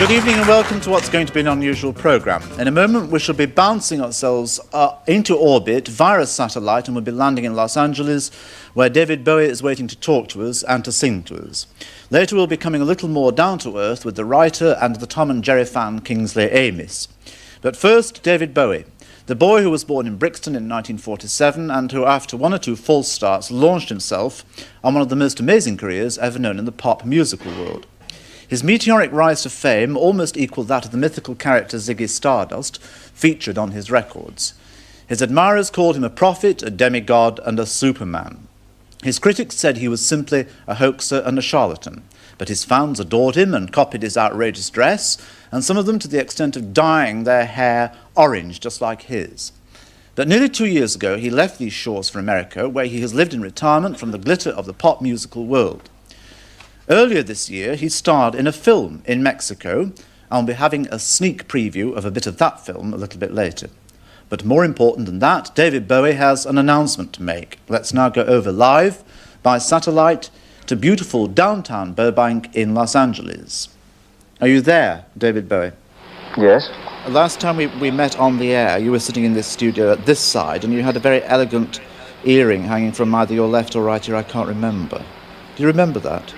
Good evening and welcome to what's going to be an unusual programme. In a moment we shall be bouncing ourselves into orbit via a satellite and we'll be landing in Los Angeles, where David Bowie is waiting to talk to us and to sing to us. Later we'll be coming a little more down to earth with the writer and the Tom and Jerry fan Kingsley Amis. But first, David Bowie, the boy who was born in Brixton in 1947 and who, after one or two false starts, launched himself on one of the most amazing careers ever known in the pop musical world. His meteoric rise to fame almost equalled that of the mythical character Ziggy Stardust, featured on his records. His admirers called him a prophet, a demigod, and a superman. His critics said he was simply a hoaxer and a charlatan, but his fans adored him and copied his outrageous dress, and some of them to the extent of dyeing their hair orange just like his. But nearly 2 years ago he left these shores for America, where he has lived in retirement from the glitter of the pop musical world. Earlier this year, he starred in a film in Mexico, and we'll be having a sneak preview of a bit of that film a little bit later. But more important than that, David Bowie has an announcement to make. Let's now go over live by satellite to beautiful downtown Burbank in Los Angeles. Are you there, David Bowie? Yes. Last time we met on the air, you were sitting in this studio at this side, and you had a very elegant earring hanging from either your left or right ear, I can't remember. Do you remember that?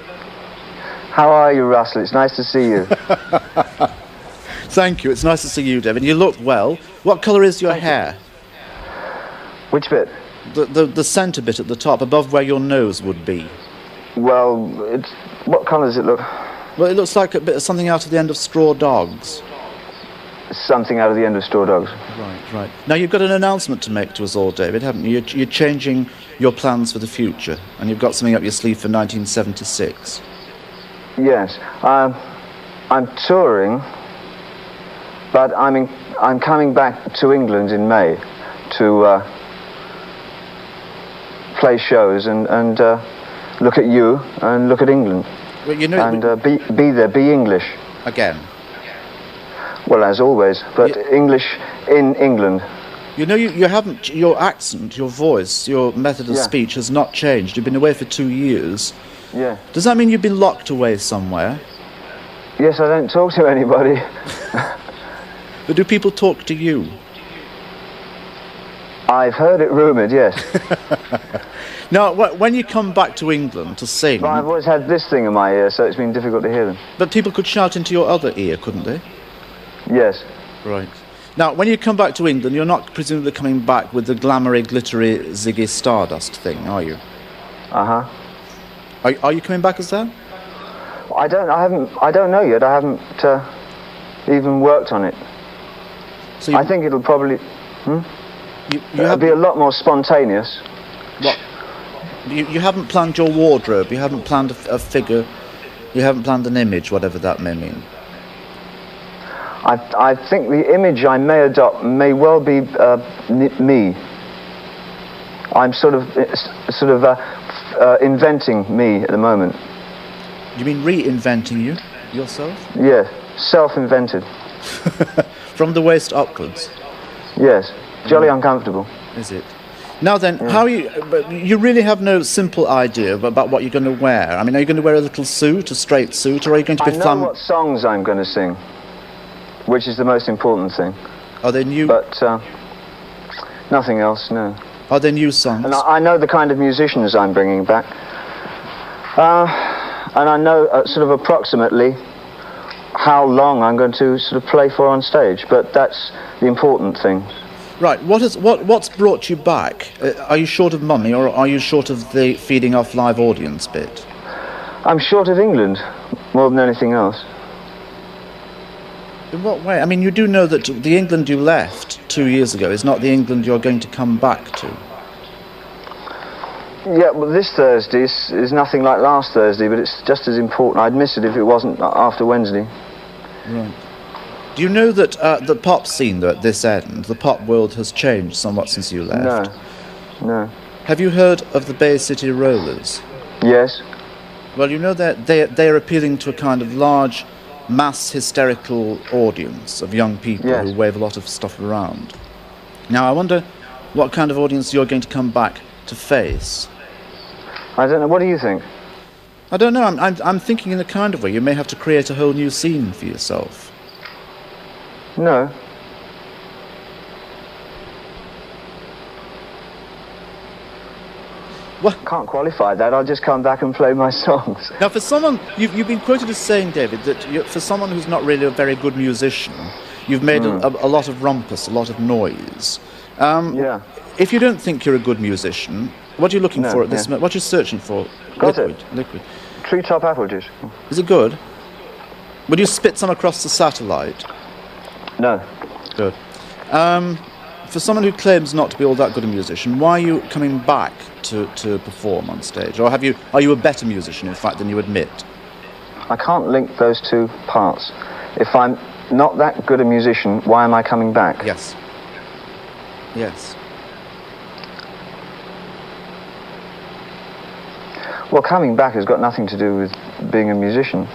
How are you, Russell? It's nice to see you. Thank you. It's nice to see you, David. You look well. What colour is your hair? Which bit? The centre bit at the top, above where your nose would be. Well, what colour does it look? Well, it looks like a bit of something out of the end of Straw Dogs. Something out of the end of Straw Dogs. Right. Now, you've got an announcement to make to us all, David, haven't you? You're changing your plans for the future, and you've got something up your sleeve for 1976. Yes. I'm touring, but I'm coming back to England in May to play shows and look at you and look at England. Well, you know, and be there, be English. Again. Well, as always, but English in England. You know, you haven't, your accent, your voice, your method of speech has not changed. You've been away for 2 years. Yeah. Does that mean you've been locked away somewhere? Yes, I don't talk to anybody. But do people talk to you? I've heard it rumoured, yes. Now, when you come back to England to sing... Well, I've always had this thing in my ear, so it's been difficult to hear them. But people could shout into your other ear, couldn't they? Yes. Right. Now, when you come back to England, you're not presumably coming back with the glamoury, glittery Ziggy Stardust thing, are you? Uh-huh. Are you coming back as that? I don't know yet. I haven't even worked on it. So I think it'll probably... It'll be a lot more spontaneous. What? You haven't planned your wardrobe, you haven't planned a figure, you haven't planned an image, whatever that may mean. I think the image I may adopt may well be me. I'm sort of inventing me at the moment. You mean reinventing yourself? Yes, self-invented. From the waist upwards? Yes, jolly uncomfortable. Is it? Now then, but you really have no simple idea about what you're going to wear? I mean, are you going to wear a little suit, a straight suit, or are you going to be I know what songs I'm going to sing, which is the most important thing. Are they new? But nothing else, no. Are they new songs? And I know the kind of musicians I'm bringing back. And I know sort of approximately how long I'm going to sort of play for on stage, but that's the important thing. Right, what's brought you back? Are you short of money, or are you short of the feeding off live audience bit? I'm short of England, more than anything else. In what way? I mean, you do know that the England you left 2 years ago is not the England you're going to come back to. Yeah, well, this Thursday is nothing like last Thursday, but it's just as important. I'd miss it if it wasn't after Wednesday. Right. Do you know that the pop scene, though, at this end, the pop world has changed somewhat since you left? No. Have you heard of the Bay City Rollers? Yes. Well, you know that they're appealing to a kind of large, mass hysterical audience of young people who wave a lot of stuff around. Now, I wonder what kind of audience you're going to come back to face. I don't know. What do you think? I don't know. I'm thinking in a kind of way. You may have to create a whole new scene for yourself. No. Well, Can't qualify that. I'll just come back and play my songs. now, for someone, you've been quoted as saying, David, that for someone who's not really a very good musician, you've made a lot of rumpus, a lot of noise. Yeah. If you don't think you're a good musician, what are you looking for at this moment? What are you searching for? Got Liquid. it. Liquid. Treetop apple juice. Is it good? Would you spit some across the satellite? No. Good. For someone who claims not to be all that good a musician, why are you coming back to perform on stage? Or are you a better musician, in fact, than you admit? I can't link those two parts. If I'm not that good a musician, why am I coming back? Yes. Yes. Well, coming back has got nothing to do with being a musician.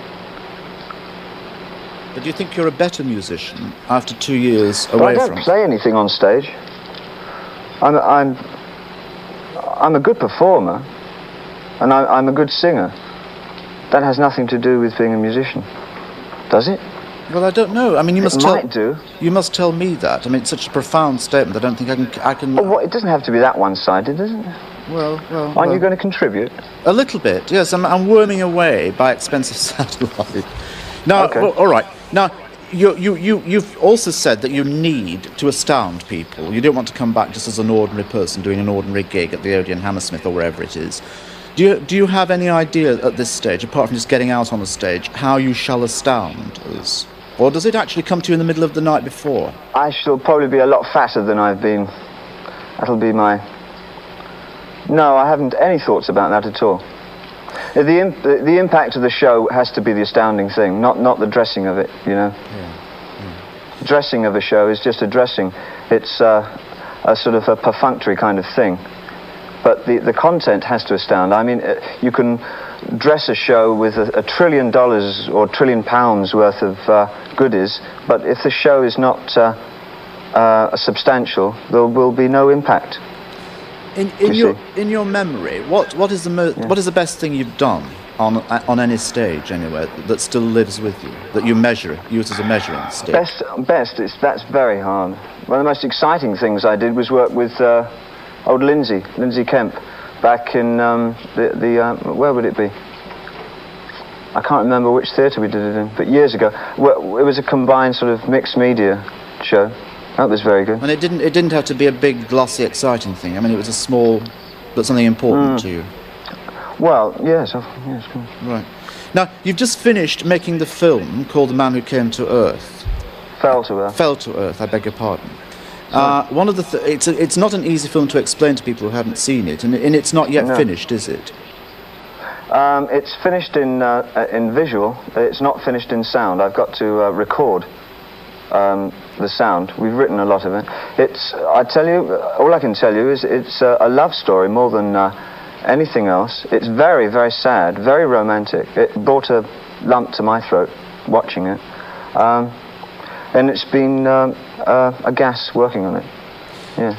But do you think you're a better musician after 2 years But away I don't from play anything on stage. I'm a good performer, and I'm a good singer. That has nothing to do with being a musician, does it? Well, I don't know. I mean, you must might do. You must tell me that. I mean, it's such a profound statement. I don't think I can. Well, it doesn't have to be that one-sided, does it? Well. Aren't you going to contribute? A little bit, yes. I'm worming away by expensive satellite. Now, Okay. well, all right. Now, you've also said that you need to astound people. You don't want to come back just as an ordinary person doing an ordinary gig at the Odeon Hammersmith or wherever it is. Do you have any idea at this stage, apart from just getting out on the stage, how you shall astound us? Or does it actually come to you in the middle of the night before? I shall probably be a lot fatter than I've been. That'll be my... No, I haven't any thoughts about that at all. The impact of the show has to be the astounding thing, not the dressing of it, you know. Yeah. Dressing of a show is just a dressing. It's a sort of a perfunctory kind of thing. But the content has to astound. I mean, you can dress a show with $1 trillion or £1 trillion worth of goodies, but if the show is not substantial, there will be no impact. In your memory, what is the best thing you've done on any stage anywhere that still lives with you, that you use as a measuring stick? That's very hard. One of the most exciting things I did was work with old Lindsay Kemp, back in where would it be? I can't remember which theatre we did it in, but years ago. It was a combined sort of mixed media show. That was very good. And it didn't have to be a big, glossy, exciting thing. I mean, it was a small, but something important to you. Well, yes. Right. Now, you've just finished making the film called The Man Who Came to Earth. Fell to Earth. Fell to Earth, I beg your pardon. One of the it's not an easy film to explain to people who haven't seen it, and it's not yet finished, is it? It's finished in visual. It's not finished in sound. I've got to record the sound. We've written a lot of it. All I can tell you is it's a love story more than anything else. It's very, very sad, very romantic. It brought a lump to my throat watching it. And it's been a gas working on it. Yeah.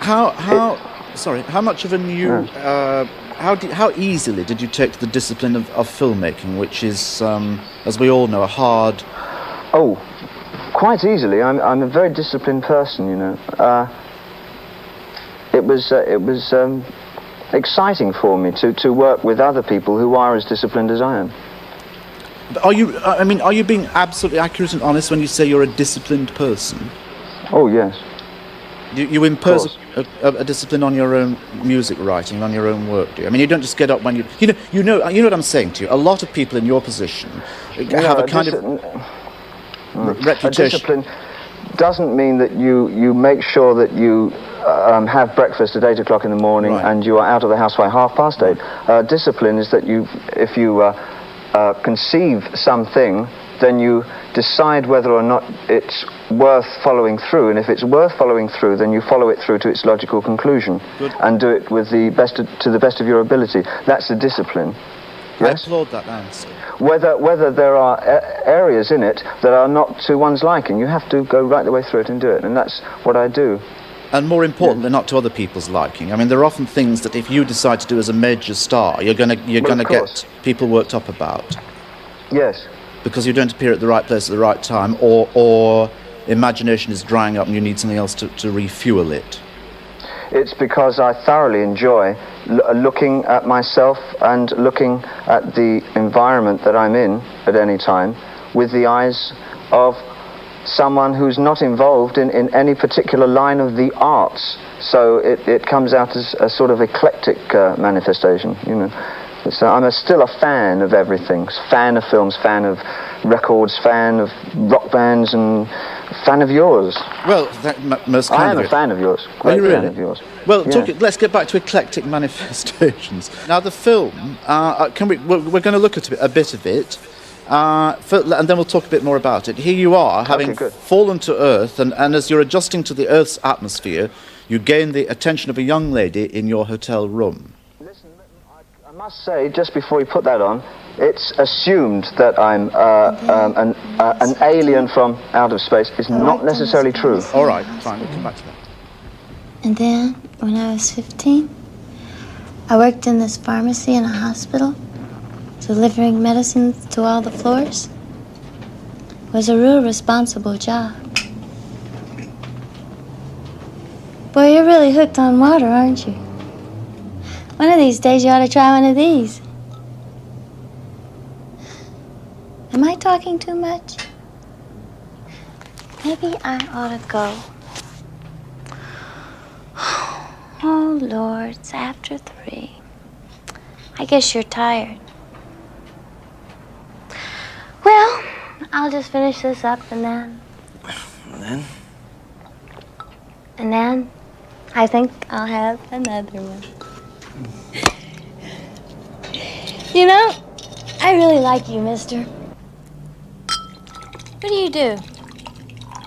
How much of a new... How easily did you take to the discipline of filmmaking, which is, as we all know, a hard... Oh, quite easily. I'm a very disciplined person, you know. It was exciting for me to work with other people who are as disciplined as I am. Are you being absolutely accurate and honest when you say you're a disciplined person? Oh, yes. You impose a discipline on your own music writing, on your own work, do you? I mean, you don't just get up when you know what I'm saying to you. A lot of people in your position have a kind of reputation. A discipline doesn't mean that you make sure that you have breakfast at 8 o'clock in the morning and you are out of the house by 8:30. Discipline is that if you conceive something, then you decide whether or not it's worth following through, and if it's worth following through, then you follow it through to its logical conclusion. Good. And do it with to the best of your ability. That's the discipline. Yes? I applaud that answer. Whether there are areas in it that are not to one's liking, you have to go right the way through it and do it, and that's what I do. And more importantly, not to other people's liking. I mean, there are often things that if you decide to do as a major star, you're going to get people worked up about. Yes. Because you don't appear at the right place at the right time, or imagination is drying up and you need something else to refuel it. It's because I thoroughly enjoy looking at myself and looking at the environment that I'm in at any time with the eyes of someone who's not involved in any particular line of the arts. So it comes out as a sort of eclectic manifestation, you know. So I'm still a fan of everything. Fan of films, fan of records, fan of rock bands, and fan of yours. Well, most kind I am a fan of yours. Are you really? Fan of yours. Well, Yeah. let's get back to eclectic manifestations. Now, the film, we're going to look at a bit of it, and then we'll talk a bit more about it. Here you are, having fallen to Earth, and as you're adjusting to the Earth's atmosphere, you gain the attention of a young lady in your hotel room. Listen, I must say, just before we put that on, it's assumed that I'm an alien from outer space. It's not necessarily true. All right, fine, we'll come back to that. And then, when I was 15, I worked in this pharmacy in a hospital, delivering medicines to all the floors. It was a real responsible job. Boy, you're really hooked on water, aren't you? One of these days, you ought to try one of these. Am I talking too much? Maybe I ought to go. Oh, Lord, it's after 3. I guess you're tired. Well, I'll just finish this up and then... And then? And then I think I'll have another one. You know, I really like you, mister. What do you do?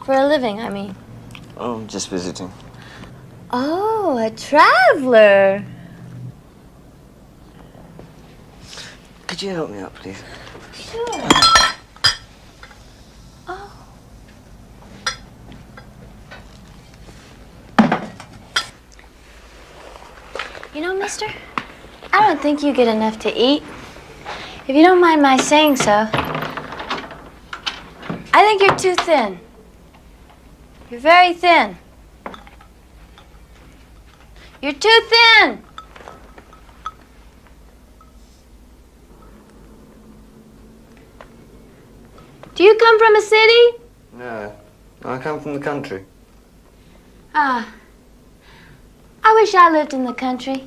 For a living, I mean. Oh, just visiting. Oh, a traveler. Could you help me out, please? Sure. Oh. You know, mister, I don't think you get enough to eat. If you don't mind my saying so, I think you're too thin. You're very thin. You're too thin. Do you come from a city? No, I come from the country. Ah, I wish I lived in the country.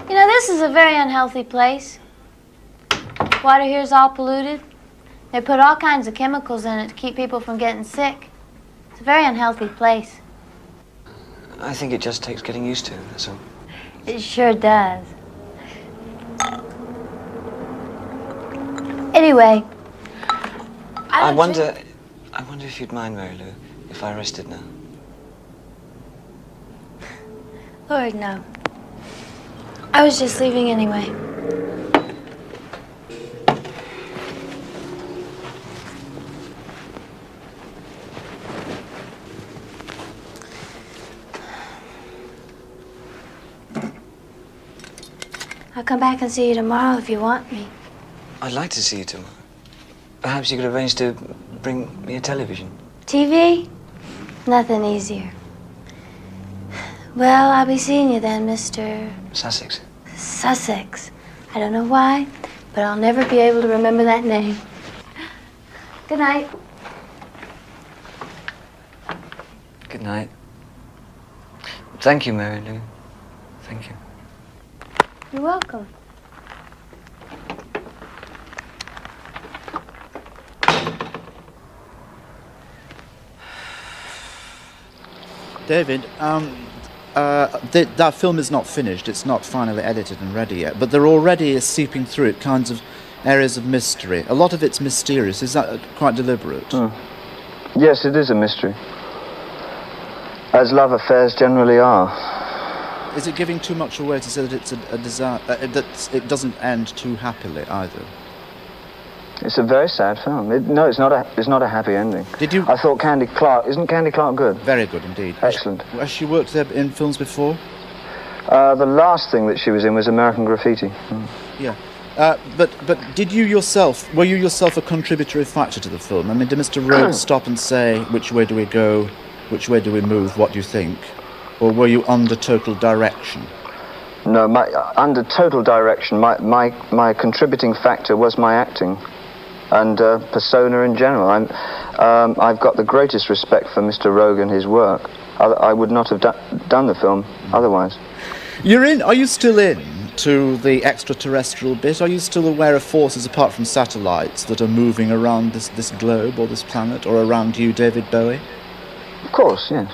You know, this is a very unhealthy place. Water here's all polluted. They put all kinds of chemicals in it to keep people from getting sick. It's a very unhealthy place. I think it just takes getting used to, that's all. It sure does. Anyway, I wonder if you'd mind, Mary Lou, if I rested now. Lord, no. I was just leaving anyway. I'll come back and see you tomorrow if you want me. I'd like to see you tomorrow. Perhaps you could arrange to bring me a television. TV? Nothing easier. Well, I'll be seeing you then, Mr. Sussex. Sussex. I don't know why, but I'll never be able to remember that name. Good night. Good night. Thank you, Mary Lou. Thank you. You're welcome. David, that film is not finished. It's not finally edited and ready yet, but there already is seeping through it kinds of areas of mystery. A lot of it's mysterious. Is that quite deliberate? Yes, it is a mystery. As love affairs generally are. Is it giving too much away to say that it's a desire, that it doesn't end too happily either? It's a very sad film. No, it's not a happy ending. Did you? I thought Candy Clark. Isn't Candy Clark good? Very good indeed. Excellent. Has she worked there in films before? The last thing that she was in was American Graffiti. Yeah. But were you yourself a contributory factor to the film? I mean, did Mr. Rhodes stop and say, which way do we go, which way do we move, what do you think? Or were you under total direction? No, under total direction, my contributing factor was my acting and persona in general. I've got the greatest respect for Mr. Rogue and his work. I would not have done the film otherwise. Are you still in to the extraterrestrial bit? Are you still aware of forces apart from satellites that are moving around this globe or this planet, or around you, David Bowie? Of course, yes.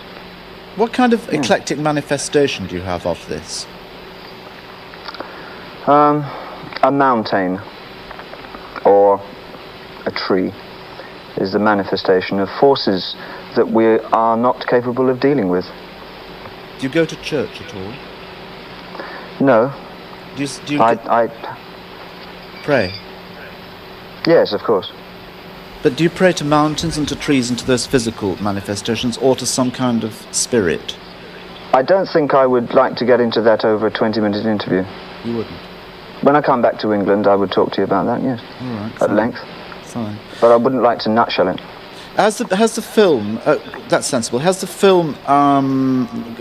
What kind of eclectic manifestation do you have of this? A mountain or a tree is the manifestation of forces that we are not capable of dealing with. Do you go to church at all? No. Do you I pray? Yes, of course. But do you pray to mountains and to trees and to those physical manifestations, or to some kind of spirit? I don't think I would like to get into that over a 20-minute interview. You wouldn't? When I come back to England, I would talk to you about that, yes. All right. At length. Fine. But I wouldn't like to nutshell it. Has the film, that's sensible, has the film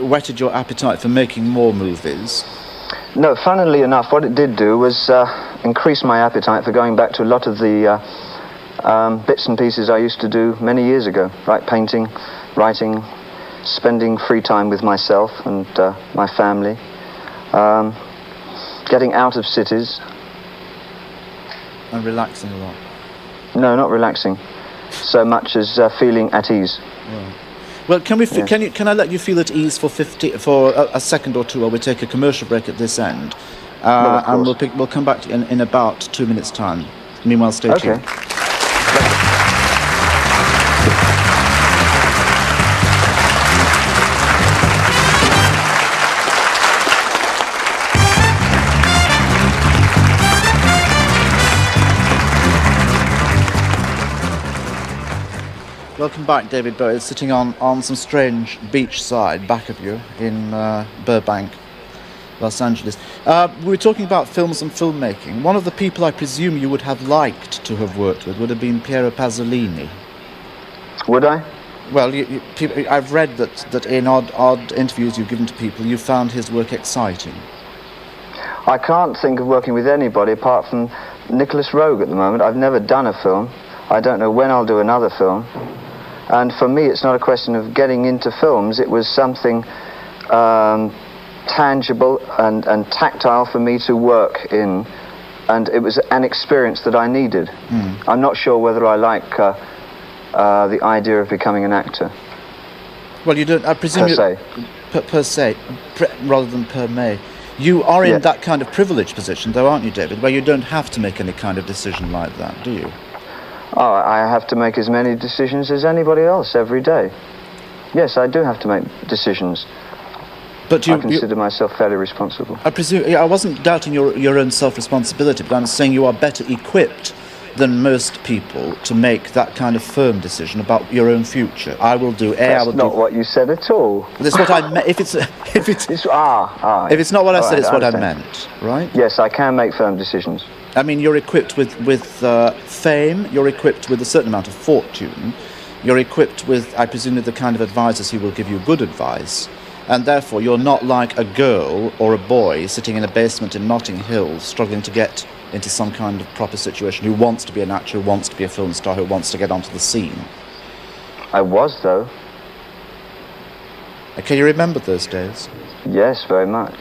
whetted your appetite for making more movies? No, funnily enough, what it did do was increase my appetite for going back to a lot of the bits and pieces I used to do many years ago, like painting, writing, spending free time with myself and my family, getting out of cities. And relaxing a lot? No, not relaxing, so much as feeling at ease. Right. Well, can I let you feel at ease for a second or two while we take a commercial break at this end? And we'll come back to in about 2 minutes' time. Meanwhile, stay tuned. Welcome back, David Bowie, sitting on some strange beachside back of you in Burbank, Los Angeles. We were talking about films and filmmaking. One of the people I presume you would have liked to have worked with would have been Piero Pasolini. Would I? Well, I've read that in odd interviews you've given to people, you found his work exciting. I can't think of working with anybody apart from Nicholas Roeg at the moment. I've never done a film. I don't know when I'll do another film. And for me, it's not a question of getting into films. It was something tangible and tactile for me to work in. And it was an experience that I needed. I'm not sure whether I like the idea of becoming an actor. Well, you don't, I presume... Per se, rather than per me. You are in that kind of privileged position, though, aren't you, David, where you don't have to make any kind of decision like that, do you? Oh, I have to make as many decisions as anybody else every day. Yes, I do have to make decisions. But I consider myself fairly responsible. I presume, I wasn't doubting your own self-responsibility, but I'm saying you are better equipped than most people to make that kind of firm decision about your own future. I will do A. That's not what you said at all. That's what I meant. If it's not what I said, it's what I meant, right? Yes, I can make firm decisions. I mean, you're equipped with fame. You're equipped with a certain amount of fortune. You're equipped with, I presume, the kind of advisors who will give you good advice. And therefore, you're not like a girl or a boy sitting in a basement in Notting Hill struggling to get into some kind of proper situation, who wants to be an actor, who wants to be a film star, who wants to get onto the scene. I was, though. Can you remember those days? Yes, very much.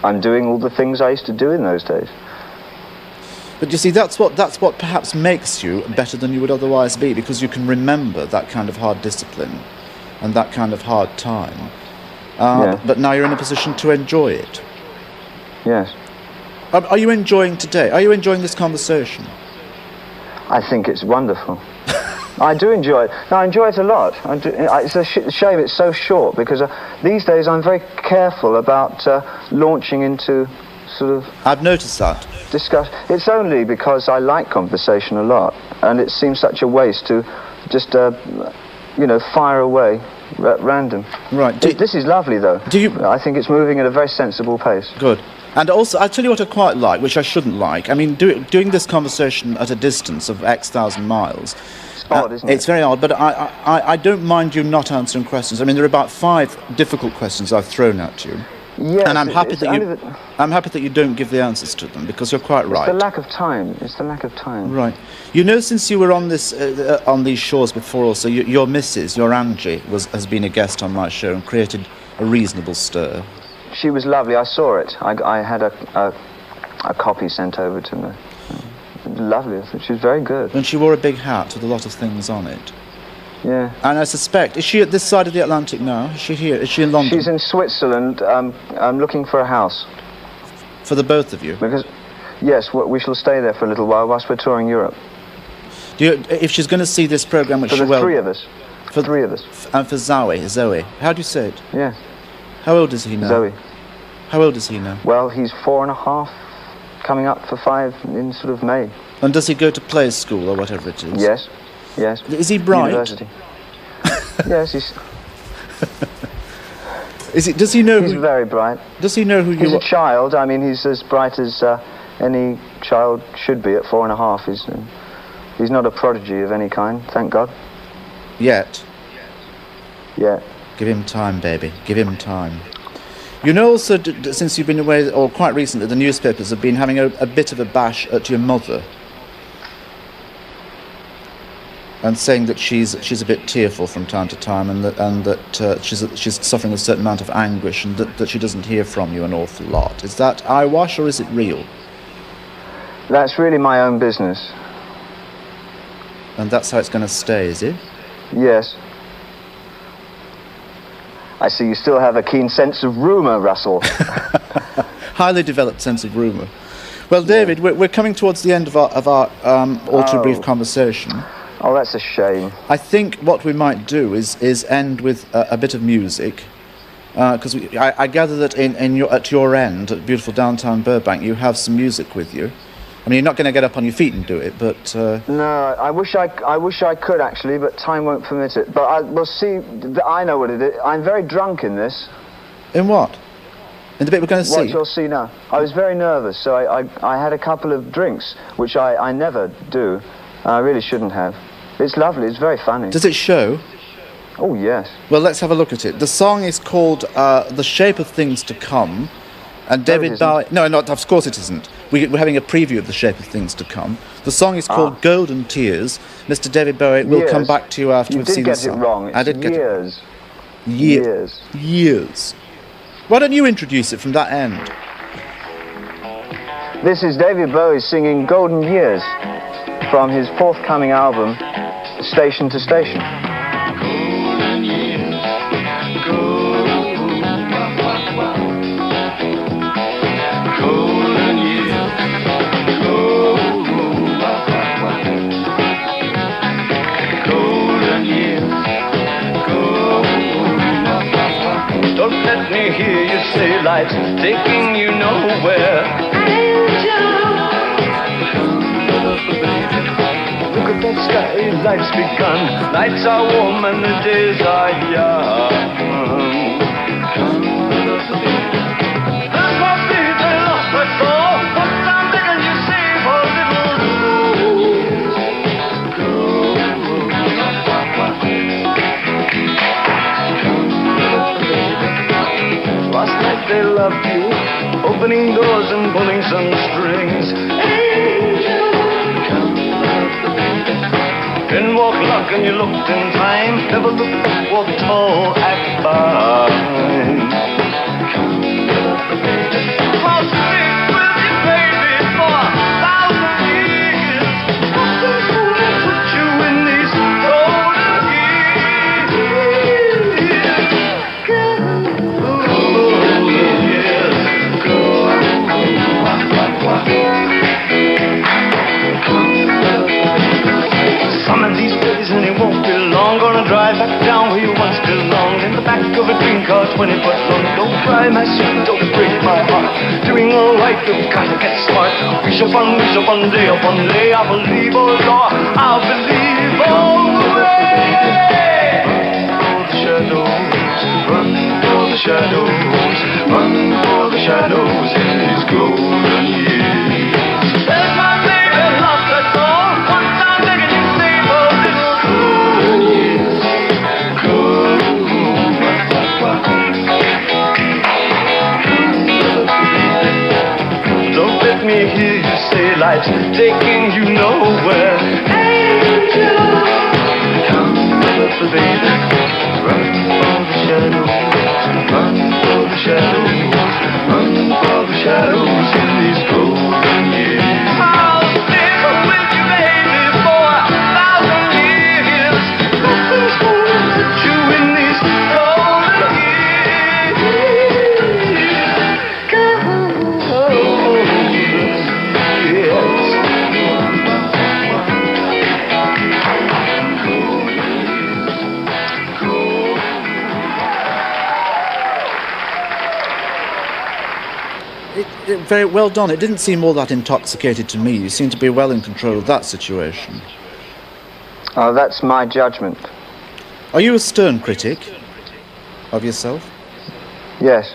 I'm doing all the things I used to do in those days. But you see, that's what perhaps makes you better than you would otherwise be, because you can remember that kind of hard discipline and that kind of hard time. But now you're in a position to enjoy it. Yes. Are you enjoying today? Are you enjoying this conversation? I think it's wonderful. I do enjoy it. No, I enjoy it a lot. It's a shame it's so short, because these days I'm very careful about launching into sort of I've noticed that. discuss. It's only because I like conversation a lot, and it seems such a waste to just, fire away at random. Right. This is lovely, though. I think it's moving at a very sensible pace. Good. And also, I'll tell you what I quite like, which I shouldn't like. I mean, doing this conversation at a distance of X thousand miles. It's odd, isn't it? It's very odd, but I don't mind you not answering questions. I mean, there are about 5 difficult questions I've thrown at you. Yes, and I'm happy that I'm happy that you don't give the answers to them, because you're quite right. It's the lack of time. It's the lack of time. Right. You know, since you were on this on these shores before, also your missus, your Angie, has been a guest on my show and created a reasonable stir. She was lovely. I saw it. I had a copy sent over to me. Lovely. She was very good. And she wore a big hat with a lot of things on it. Yeah. And I suspect, is she at this side of the Atlantic now? Is she here? Is she in London? She's in Switzerland. I'm looking for a house. For the both of you? Because, yes, we shall stay there for a little while whilst we're touring Europe. If she's going to see this programme, which for she the will... 3 of us. For 3 of us. And for Zoe. How do you say it? Yeah. How old is he now? Zoe. How old is he now? Well, he's 4.5, coming up for 5 in sort of May. And does he go to play school or whatever it is? Yes. Yes. Is he bright? University. Yes, he's... Does he know? He's very bright. Does he know who you are? He's a child. I mean, he's as bright as any child should be at 4.5. He's not a prodigy of any kind, thank God. Yet. Yeah. Give him time, baby. Give him time. You know, also, since you've been away, or quite recently, the newspapers have been having a bit of a bash at your mother. And saying that she's a bit tearful from time to time, and that she's suffering a certain amount of anguish, and that she doesn't hear from you an awful lot. Is that eyewash or is it real? That's really my own business. And that's how it's going to stay, is it? Yes. I see you still have a keen sense of rumour, Russell. Highly developed sense of rumour. Well, David, we're coming towards the end of our ultra-brief conversation. Oh, that's a shame. I think what we might do is end with a bit of music, because I gather that at your end, at beautiful downtown Burbank, you have some music with you. I mean, you're not going to get up on your feet and do it, but... No, I wish I could, actually, but time won't permit it. But we'll see. I know what it is. I'm very drunk in this. In what? In the bit we're going to see? What you'll see now. I was very nervous, so I had a couple of drinks, which I never do. I really shouldn't have. It's lovely. It's very funny. Does it show? Oh, yes. Well, let's have a look at it. The song is called The Shape of Things to Come. And David Bowie... No, of course it isn't. We're having a preview of The Shape of Things to Come. The song is called Golden Tears. Mr. David Bowie, we'll come back to you after we've seen the song. You did get it wrong. I did get years. it Years. Years. Why don't you introduce it from that end? This is David Bowie singing Golden Years from his forthcoming album, Station to Station. Golden years, golden years, golden years, don't let me hear you say life's taking you nowhere. That sky, life's begun. Nights are warm and the days are young. There's more people lost before, but I'm begging you save a little. Last night they loved you, opening doors and pulling some strings. Didn't walk luck and you looked in time. Never looked up, walked tall, act fine. I'll stick with you, baby, for 1,000 years. Nothing's gonna put you in these golden years. Golden years. Some of these days and it won't be long. Gonna drive back down where you once belonged, in the back of a green car 20, but don't cry, my sweet, don't break my heart. Doing all right, you've got to get smart. Wish upon day upon day. I believe, oh Lord, I believe all the way. Run for the shadows, run for the shadows in these golden years. There's my baby, lost her soul. One time begging you, save her little golden years. Don't let me hear you say life's taking you nowhere. Angel, come with the baby. Run for the shadows, run for the shadows, run for the shadows in these golden years. I'll stick with you, baby, for 1,000 years. Nothing's gonna put you in these golden Very well done. It didn't seem all that intoxicated to me. You seem to be well in control of that situation. Oh, that's my judgment. Are you a stern critic of yourself? Yes.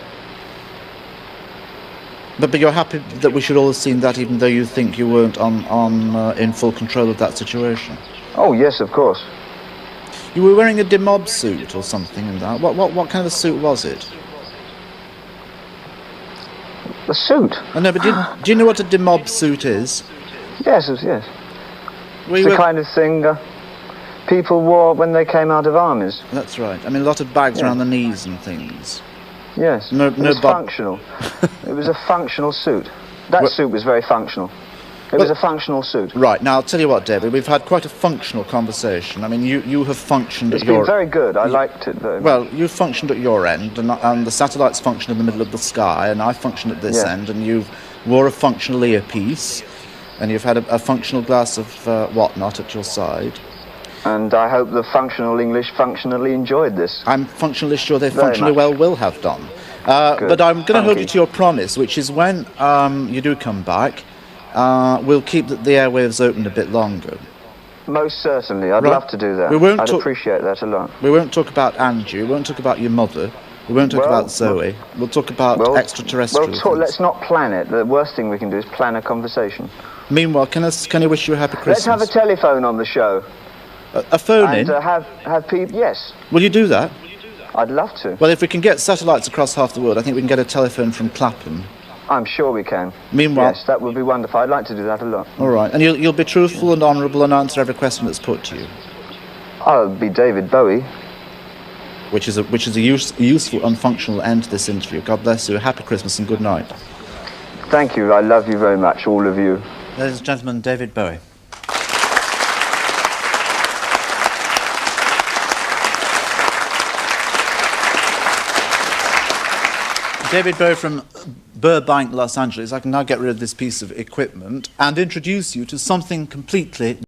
But you're happy that we should all have seen that, even though you think you weren't in full control of that situation? Oh, yes, of course. You were wearing a demob suit or something in that. What kind of a suit was it? The suit? I know, but do you know what a demob suit is? Yes. It's the kind of thing people wore when they came out of armies. That's right. I mean, a lot of bags around the knees and things. Yes. It was functional. It was a functional suit. That suit was very functional. It was a functional suit. Right. Now, I'll tell you what, David, we've had quite a functional conversation. I mean, you have functioned It's at your... been very good. I liked it very much. Well, you functioned at your end, and the satellites function in the middle of the sky, and I function at this end, and you wore a functional earpiece, and you've had a functional glass of whatnot at your side. And I hope the functional English functionally enjoyed this. I'm functionally sure they Very functionally much. well will have done. But I'm going to hold you to your promise, which is when you do come back, we'll keep the airwaves open a bit longer. Most certainly. I'd love to do that. I'd appreciate that a lot. We won't talk about Angie, we won't talk about your mother, we won't talk about Zoe. We'll talk about extraterrestrial things. Let's not plan it. The worst thing we can do is plan a conversation. Meanwhile, can I wish you a happy Christmas? Let's have a telephone on the show. A phone in? And have people... Yes. Will you do that? I'd love to. Well, if we can get satellites across half the world, I think we can get a telephone from Clapham. I'm sure we can. Meanwhile... Yes, that would be wonderful. I'd like to do that a lot. All right. And you'll be truthful and honourable and answer every question that's put to you? I'll be David Bowie. Which is a useful and functional end to this interview. God bless you. Happy Christmas and good night. Thank you. I love you very much, all of you. Ladies and gentlemen, David Bowie. David Bowie from Burbank, Los Angeles. I can now get rid of this piece of equipment and introduce you to something completely